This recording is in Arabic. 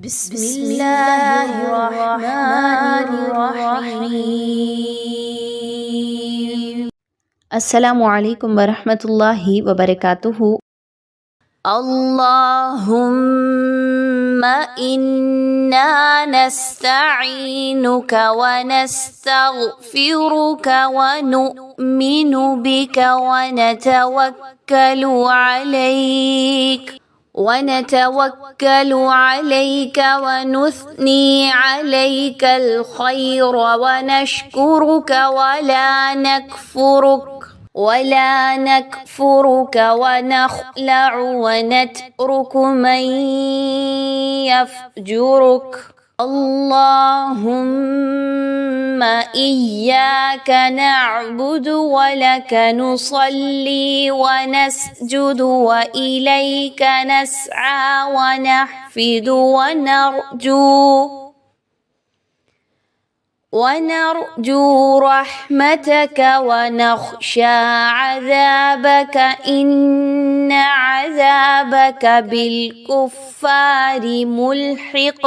بسم الله الرحمن الرحيم. السلام عليكم ورحمة الله وبركاته. اللهم إنا نستعينك ونستغفرك ونؤمن بك ونتوكل عليك ونثني عليك الخير ونشكرك ولا نكفرك ونخلع ونترك من يفجرك. اللهم إياك نعبد ولك نصلي ونسجد وإليك نسعى ونحفد ونرجو رحمتك ونخشى عذابك إن عذابك بالكفار ملحق.